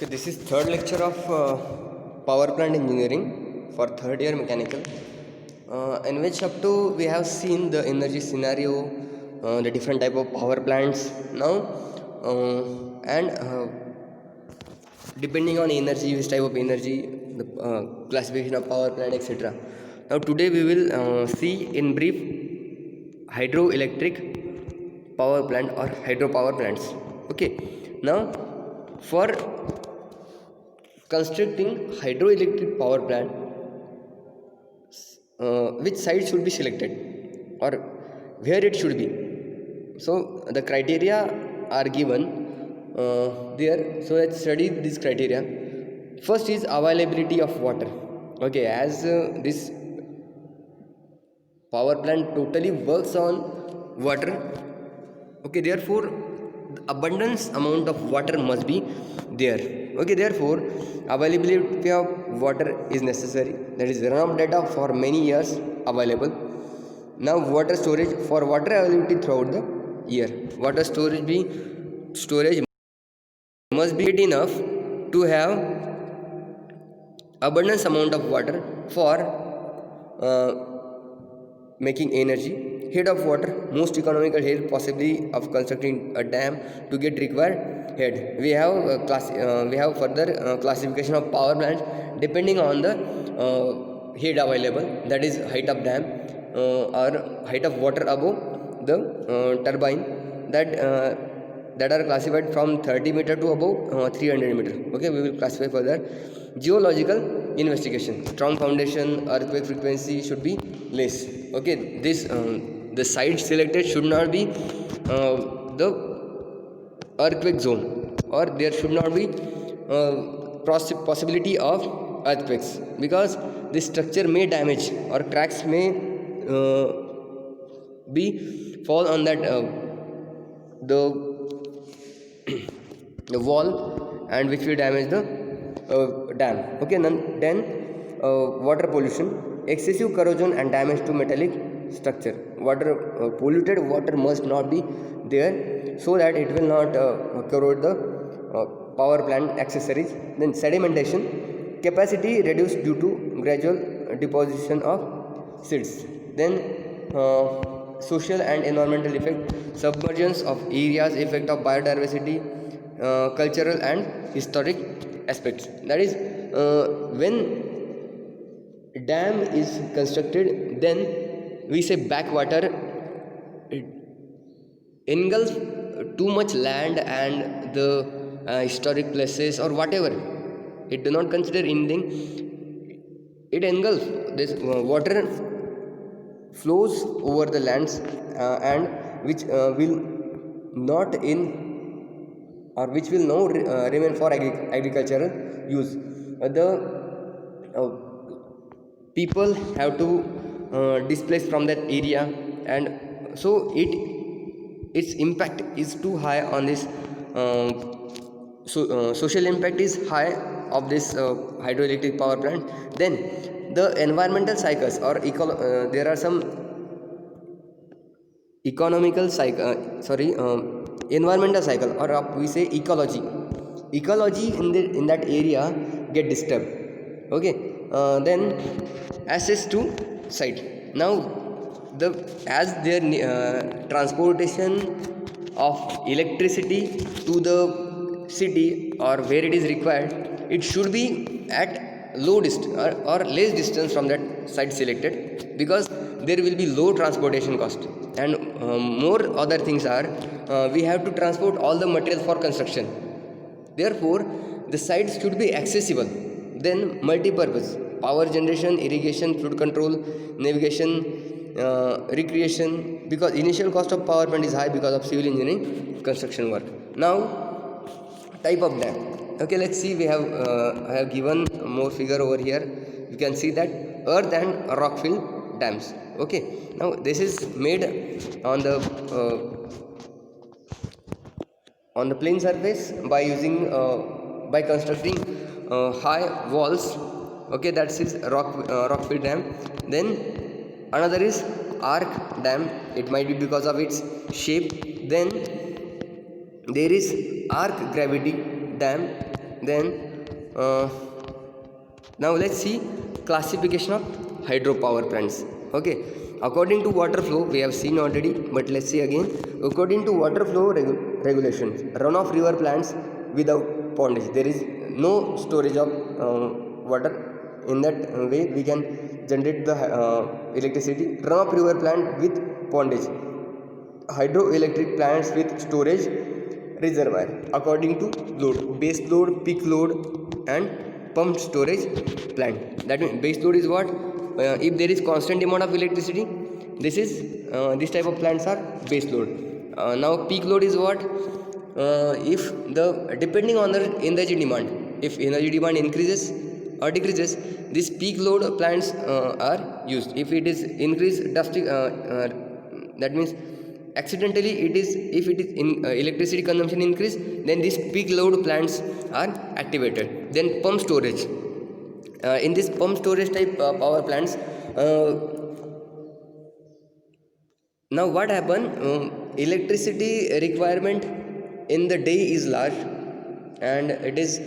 Okay, this is third lecture of power plant engineering for third year mechanical, in which up to we have seen the energy scenario, the different type of power plants now, and depending on energy, which type of energy, the classification of power plant, etc. Now today we will see in brief hydroelectric power plant or hydropower plants. Okay, now for constructing hydroelectric power plant, which site should be selected or where it should be. So the criteria are given there. So let's study this criteria. First is availability of water. Okay, as this power plant totally works on water. Okay, therefore the abundance amount of water must be there. Okay, therefore availability of water is necessary. That is run of data for many years available. Now water storage, for water availability throughout the year, water storage must be enough to have abundance amount of water for uh, making energy. Head of water, most economical head possibly of constructing a dam to get required head. We have further classification of power plants depending on the head available, that is height of dam or height of water above the turbine, that are classified from 30 meter to above 300 meter. Okay, we will classify further. Geological investigation, strong foundation, earthquake frequency should be less. Okay, this the site selected should not be the earthquake zone, or there should not be possibility of earthquakes, because the structure may damage or cracks may uh, be fall on that the the wall, and which will damage the dam. Okay, then water pollution, excessive corrosion and damage to metallic structure. Water polluted water must not be there, so that it will not corrode the power plant accessories. Then sedimentation, capacity reduced due to gradual deposition of seeds. Then social and environmental effect, submergence of areas, effect of biodiversity, cultural and historic aspects. That is, when dam is constructed, then we say backwater engulf too much land and the historic places or whatever. It do not consider anything. It engulf this water flows over the lands, and which will not in or which will now remain for agricultural use. The people have to displace from that area, and so its impact is too high on this. Social impact is high of this hydroelectric power plant. Then the environmental cycles, or there are some economical cycle, environmental cycle, or we say ecology in that area get disturbed. Okay, then access to site. Now as their transportation of electricity to the city or where it is required, it should be at low distance or less distance from that site selected, because there will be low transportation cost. And more other things are, we have to transport all the materials for construction. Therefore the sites should be accessible. Then multi-purpose, power generation, irrigation, flood control, navigation, recreation, because initial cost of power plant is high because of civil engineering construction work. Now type of dam. Okay, let's see. I have given more figure over here. You can see that earth and rock fill dams. Okay, now this is made on the plain surface by using by constructing high walls. Okay, that is rock fill dam. Then another is arc dam. It might be because of its shape. Then there is arc gravity dam, Then uh, now let's see classification of hydropower plants. Okay, according to water flow we have seen already, but let's see again. According to water flow regulations, runoff river plants without pondage, there is no storage of water. In that way we can generate the electricity. Runoff river plant with pondage, hydroelectric plants with storage reservoir according to load, base load, peak load, and pump storage plant. That means base load is what, if there is constant demand of electricity, this type of plants are base load. Now peak load is what, if the depending on the energy demand, if energy demand increases or decreases, these peak load plants are used. If it is increased drastic, that means accidentally it is, if it is in electricity consumption increase, then these peak load plants are activated. Then pump storage, in this pump storage type power plants, now what happen, electricity requirement in the day is large and it is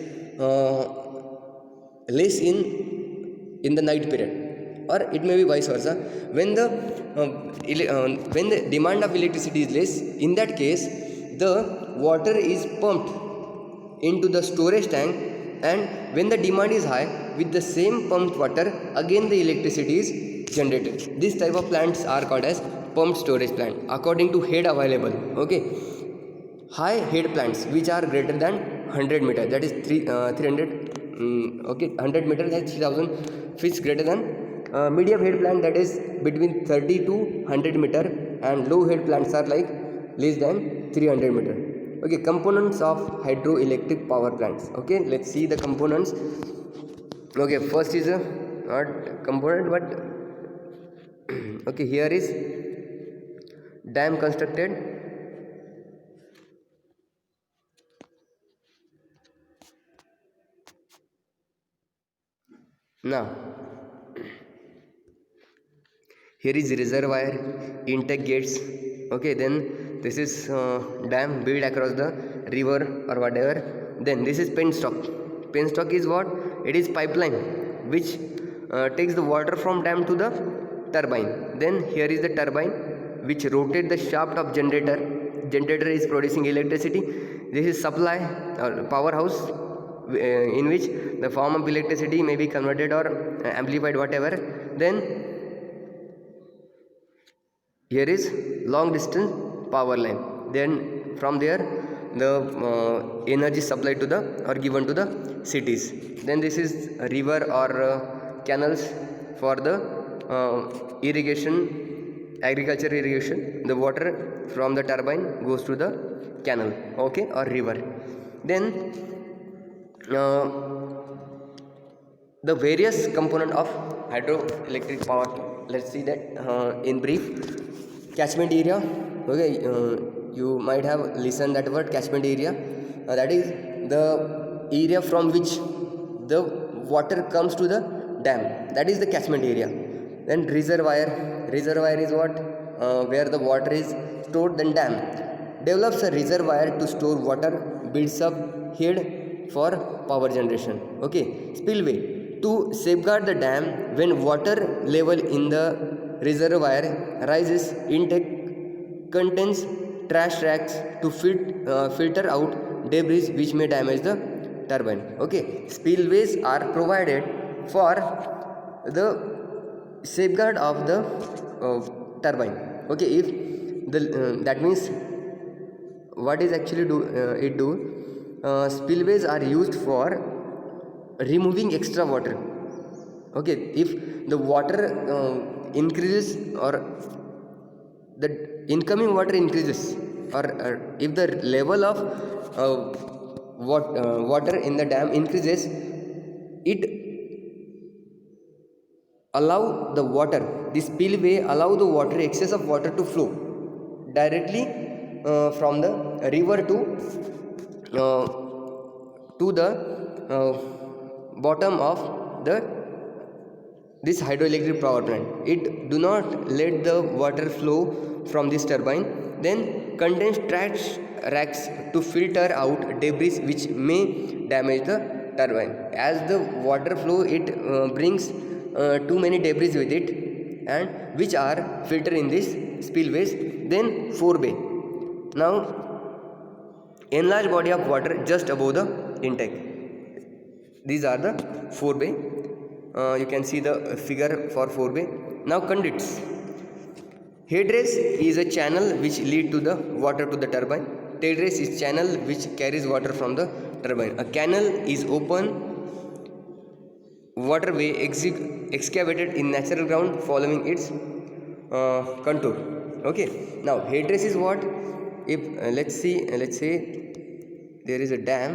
less in the night period, or it may be vice versa. When the demand of electricity is less, in that case the water is pumped into the storage tank, and when the demand is high, with the same pumped water again the electricity is generated. This type of plants are called as pumped storage plant according to head available. Okay, high head plants which are greater than 100 meter, that is 300 okay, 100 meter, that's 3000 feet greater than. Medium head plant, that is between 30 to 100 meter, and low head plants are like less than 300 meter. Okay, components of hydroelectric power plants. Okay, let's see the components. Okay, first is a not component but okay, here is dam constructed. Now here is reservoir, intake gates. Okay, then this is dam built across the river or whatever. Then this is penstock. Penstock is what, it is pipeline which takes the water from dam to the turbine. Then here is the turbine which rotate the shaft of generator. Generator is producing electricity. This is supply or powerhouse, in which the form of electricity may be converted or amplified, whatever. Then here is long distance power line. Then from there the energy supplied to the or given to the cities. Then this is a river or canals for the irrigation, agriculture irrigation. The water from the turbine goes to the canal, okay, or river. Then the various component of hydroelectric power, let's see that in brief. Catchment area. Okay, you might have listened that word, catchment area. That is the area from which the water comes to the dam, that is the catchment area. Then reservoir. Reservoir is what, where the water is stored. Then dam develops a reservoir to store water, builds up head for power generation. Okay, spillway, to safeguard the dam when water level in the reservoir rises. Intake contains trash racks to filter out debris which may damage the turbine. Okay, spillways are provided for the safeguard of the turbine. Okay, if the that means what is actually do spillways are used for removing extra water. Okay, if the water increases or the incoming water increases, or if the level of water in the dam increases, it allow the water, the spillway allow the water, excess of water to flow directly from the river to the bottom of the this hydroelectric power plant. It do not let the water flow from this turbine. Then contains trash racks to filter out debris which may damage the turbine. As the water flow, it brings too many debris with it, and which are filtered in this spillways. Then forebay. Now enlarged body of water just above the intake. These are the forebay. You can see the figure for forebay. Now conduits. Headrace is a channel which lead to the water to the turbine. Tailrace is channel which carries water from the turbine. A canal is open waterway excavated in natural ground following its contour. Okay. Now headrace is what? If let's say there is a dam.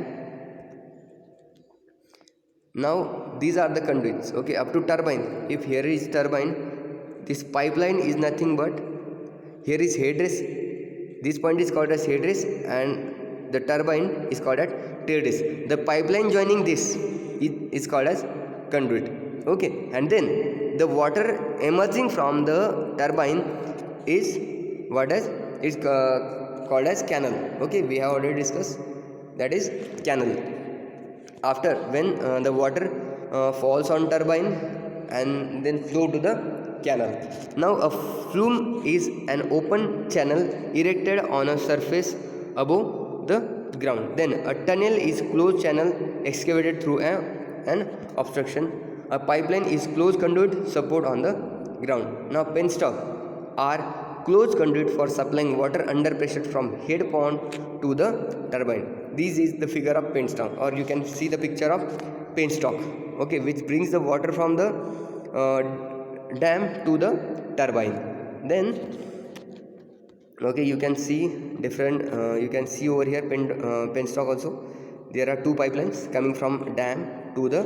Now these are the conduits. Okay, up to turbine. If here is turbine, this pipeline is nothing but, here is headrace. This point is called as headrace, and the turbine is called as tailrace. The pipeline joining this is called as conduit. Okay, and then the water emerging from the turbine is what is called as canal. Okay, we have already discussed, that is canal. After when the water falls on turbine and then flow to the canal. Now a flume is an open channel erected on a surface above the ground. Then a tunnel is closed channel excavated through an obstruction. A pipeline is closed conduit support on the ground. Now penstock are closed conduit for supplying water under pressure from head pond to the turbine. This is the figure of penstock, or you can see the picture of penstock. Okay, which brings the water from the dam to the turbine. Then okay, you can see different you can see over here penstock also. There are two pipelines coming from dam to the,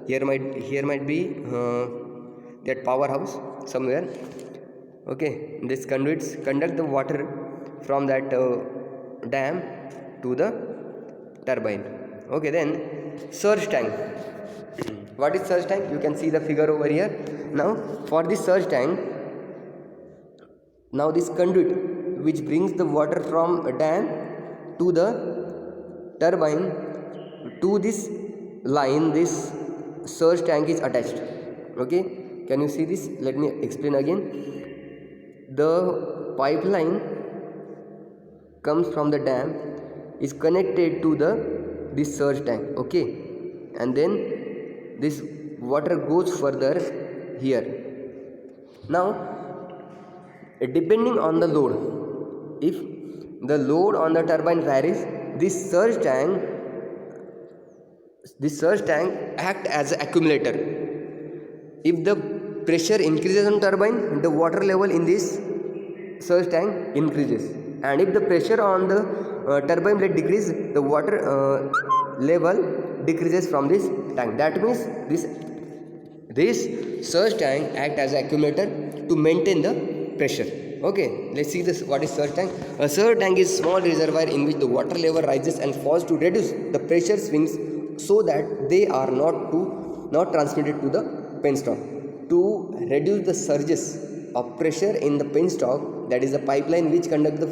here might be that powerhouse somewhere. Okay, these conduits conduct the water from that dam to the turbine. Okay, then surge tank. What is surge tank? You can see the figure over here. Now for this surge tank, now this conduit which brings the water from a dam to the turbine, to this line this surge tank is attached. Okay, can you see this? Let me explain again. The pipeline comes from the dam, is connected to this surge tank. Okay, and then this water goes further here. Now depending on the load, if the load on the turbine varies, this surge tank act as an accumulator. If the pressure increases on turbine, the water level in this surge tank increases, and if the pressure on the turbine blade decreases, the water level decreases from this tank. That means this surge tank act as an accumulator to maintain the pressure. Okay, let's see this. What is surge tank? A surge tank is small reservoir in which the water level rises and falls to reduce the pressure swings so that they are not transmitted to the penstock. To reduce the surges of pressure in the penstock, that is the pipeline which conduct the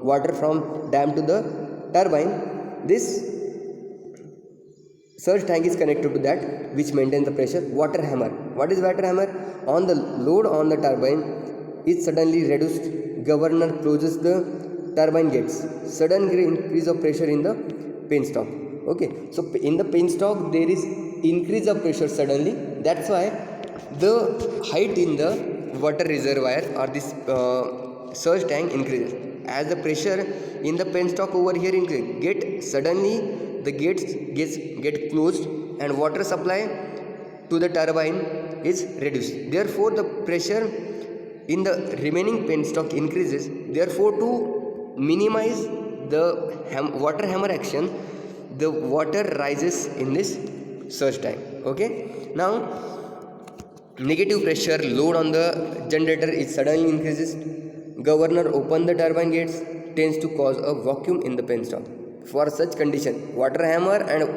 water from dam to the turbine, this surge tank is connected to that which maintains the pressure. Water hammer. What is water hammer? On the load on the turbine is suddenly reduced, governor closes the turbine gates. Sudden increase of pressure in the penstock. Okay, so in the penstock there is increase of pressure suddenly. That's why the height in the water reservoir or this surge tank increases. As the pressure in the penstock over here increases, suddenly the gates get closed and water supply to the turbine is reduced. Therefore the pressure in the remaining penstock increases. Therefore to minimize the water hammer action, the water rises in this surge tank. Okay, now negative pressure load on the generator is suddenly increases. Governor open the turbine gates, tends to cause a vacuum in the penstock. For such condition, water hammer and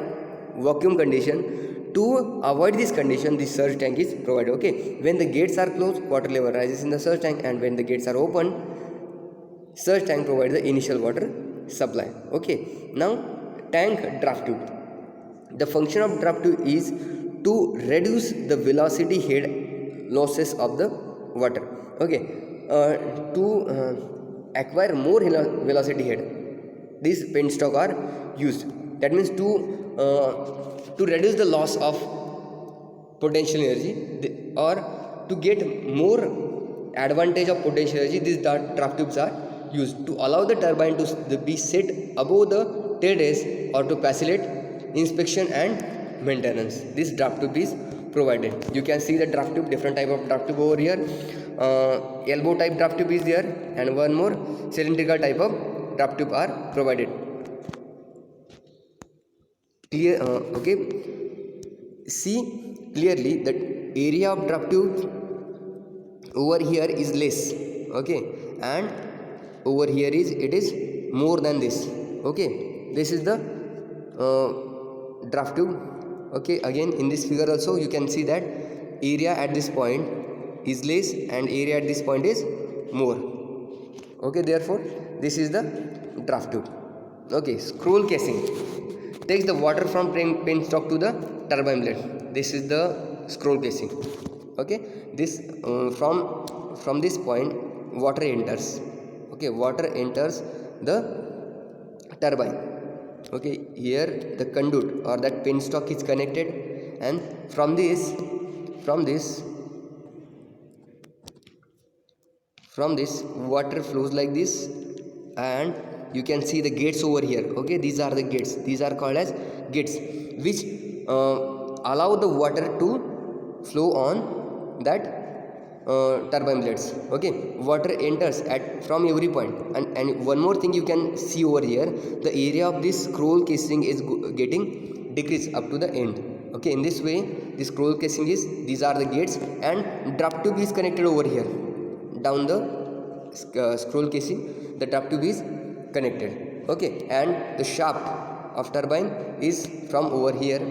vacuum condition, to avoid this condition, the surge tank is provided. Okay, when the gates are closed, water level rises in the surge tank, and when the gates are open, surge tank provides the initial water supply. Okay, now tank draft tube. The function of draft tube is to reduce the velocity head losses of the water. Okay, to acquire more velocity head, these penstock are used. That means to reduce the loss of potential energy, or to get more advantage of potential energy, these draft tubes are used to allow the turbine to be set above the tail race, or to facilitate inspection and maintenance. This draft tube is provided. You can see the draft tube, different type of draft tube over here. Elbow type draft tube is there, and one more cylindrical type of draft tube are provided. Clear? Okay, see clearly that area of draft tube over here is less, okay, and over here it is more than this. Okay, this is the draft tube. Okay, again in this figure also you can see that area at this point is less and area at this point is more. Okay, therefore this is the draft tube. Okay, scroll casing takes the water from penstock to the turbine blade. This is the scroll casing. Okay, this from this point water enters. Okay, water enters the turbine. Okay, here the conduit or that penstock is connected, and from this water flows like this, and you can see the gates over here. Okay, these are the gates. These are called as gates, which allow the water to flow on that turbine blades. Okay, water enters from every point, and one more thing you can see over here, the area of this scroll casing is getting decreased up to the end. Okay, in this way the scroll casing is, these are the gates, and draft tube is connected over here. Down the scroll casing, the draft tube is connected. Okay, and the shaft of turbine is from over here.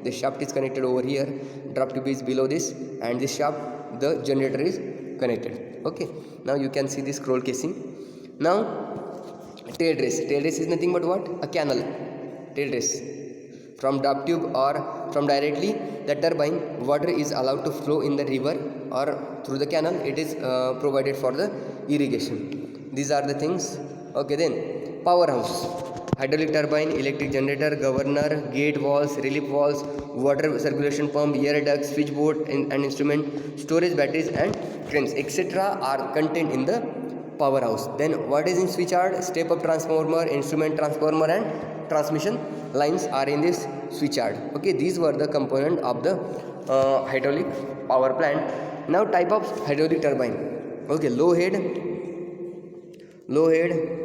The shaft is connected over here, draft tube is below this, and this shaft, the generator is connected. Okay, now you can see this scroll casing. Now tail race. Tail race is nothing but what? A canal. Tail race. From draft tube or from directly the turbine, water is allowed to flow in the river or through the canal. It is provided for the irrigation. These are the things. Okay, then powerhouse. Hydraulic turbine, electric generator, governor, gate valves, relief valves, water circulation pump, air duct, switchboard and instrument, storage batteries and cranes, etc. are contained in the powerhouse. Then what is in switchyard? Step up transformer, instrument transformer and transmission lines are in this switchyard. Okay, these were the component of the hydraulic power plant. Now type of hydraulic turbine. Okay, low head,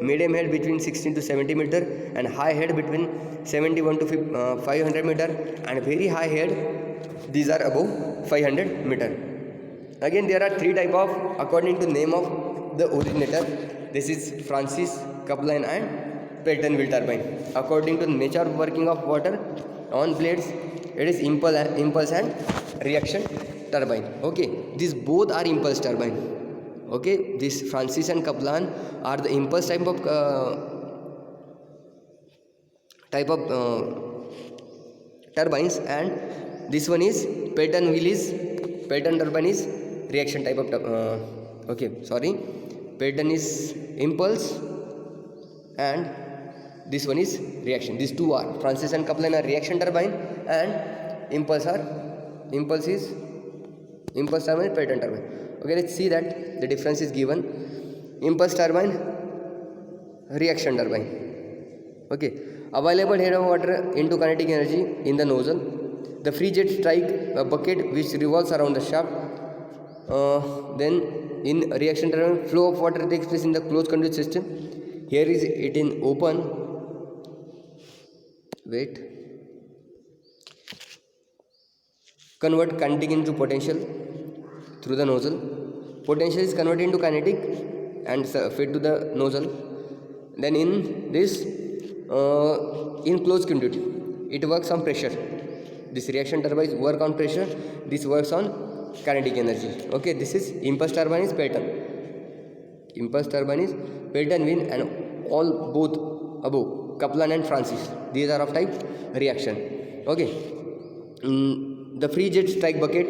medium head between 16 to 70 meter, and high head between 71 to 500 meter, and very high head, these are above 500 meter. Again, there are three type of, according to name of the originator. This is Francis, Kaplan and Pelton wheel turbine. According to the nature of working of water on blades, it is impulse and reaction turbine. Okay, these both are impulse turbine. Okay, this Francis and Kaplan are the impulse type of turbines, and this one is Pelton turbine is reaction type of Pelton is impulse and this one is reaction. These two are, Francis and Kaplan are reaction turbine, and impulse turbine, Pelton turbine. Okay, let's see that the difference is given. Impulse turbine, reaction turbine. Okay, available head of water into kinetic energy in the nozzle. The free jet strike a bucket which revolves around the shaft. Then in reaction turbine, flow of water takes place in the closed conduit system. Here is it in open. Wait. Convert kinetic into potential through the nozzle. Potential is converted into kinetic and fed to the nozzle. Then in this in closed conduit, it works on pressure. This reaction turbine work on pressure, this works on kinetic energy. Okay, this is impulse turbine is Pelton. Impulse turbine is Pelton wheel, and all both above Kaplan and Francis, these are of type reaction. Okay. The free jet strike bucket,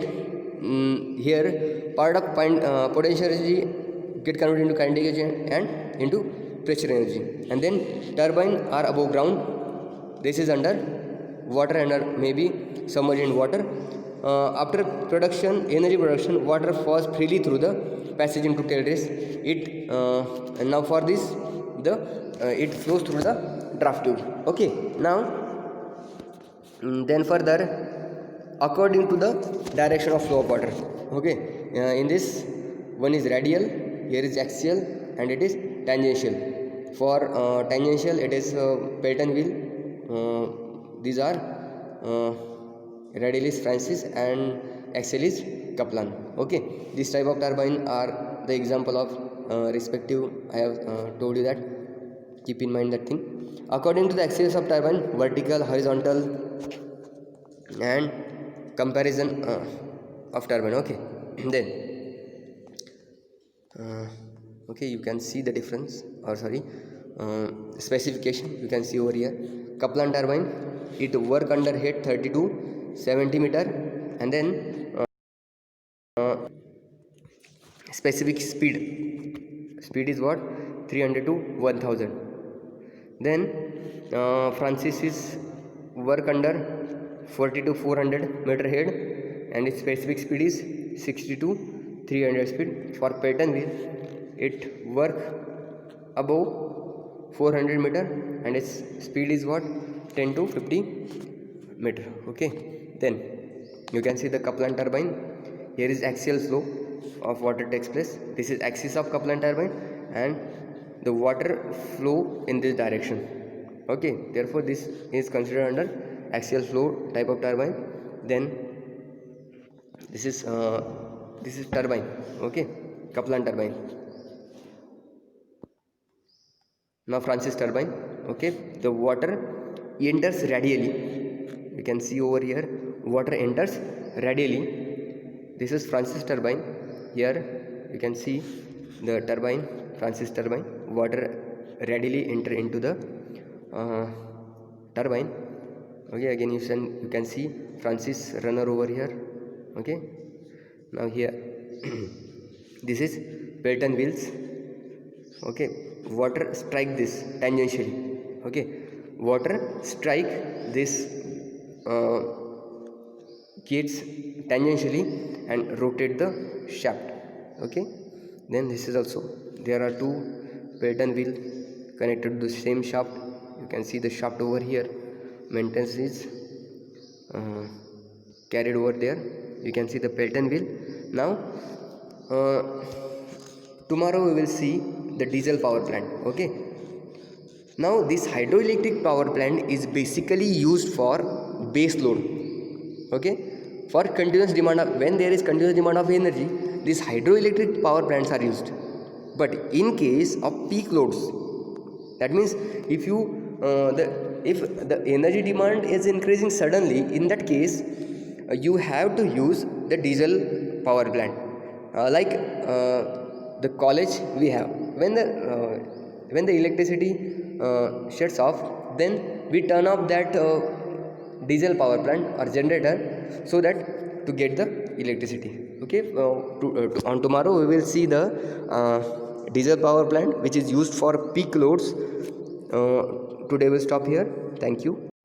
here part of potential energy get converted into kinetic energy and into pressure energy. And then turbine are above ground, this is under water, under maybe submerged in water. After production, energy production, water falls freely through the passage into tail race. And now for this, the it flows through the draft tube. Okay. Now then further, according to the direction of flow of water. Okay. In this, one is radial, here is axial, and it is tangential. For tangential, it is Pelton wheel. These are radialis Francis and axialis Kaplan. Okay. This type of turbine are the example of respective. I have told you that. Keep in mind that thing. According to the axis of turbine, vertical, horizontal, and comparison of turbine. Okay. Then okay, you can see the difference, or sorry, specification you can see over here. Kaplan turbine, it work under head 32 centimeter, and then specific speed is what, 300 to 1000. Then Francis is work under 40 to 400 meter head, and its specific speed is 60 to 300 speed. For Pelton wheel, it work above 400 meter, and its speed is what, 10 to 50 meter. Okay. Then you can see the Kaplan turbine, here is axial flow of water takes place. This is axis of Kaplan turbine, and the water flow in this direction. Okay. Therefore this is considered under axial flow type of turbine. Then this is turbine. Okay. Kaplan turbine. Now Francis turbine. Okay. The water enters radially, you can see over here, water enters radially. This is Francis turbine. Here you can see the turbine, Francis turbine, water readily enter into the turbine. Okay. Again you can see Francis runner over here. Okay. Now here this is Pelton wheels. Okay. Water strike this tangentially. Okay. Water strike this gates tangentially and rotate the shaft. Okay. Then this is also, there are two Pelton wheel connected to the same shaft. You can see the shaft over here, maintenance is carried over there. You can see the Pelton wheel. Now tomorrow we will see the diesel power plant. Okay. Now this hydroelectric power plant is basically used for base load. Okay. For continuous demand of, when there is continuous demand of energy, these hydroelectric power plants are used. But in case of peak loads, that means if the energy demand is increasing suddenly, in that case you have to use the diesel power plant. Like the college we have, when the electricity shuts off, then we turn off that diesel power plant or generator, so that to get the electricity. Okay. On tomorrow we will see the diesel power plant which is used for peak loads. Today we'll stop here. Thank you.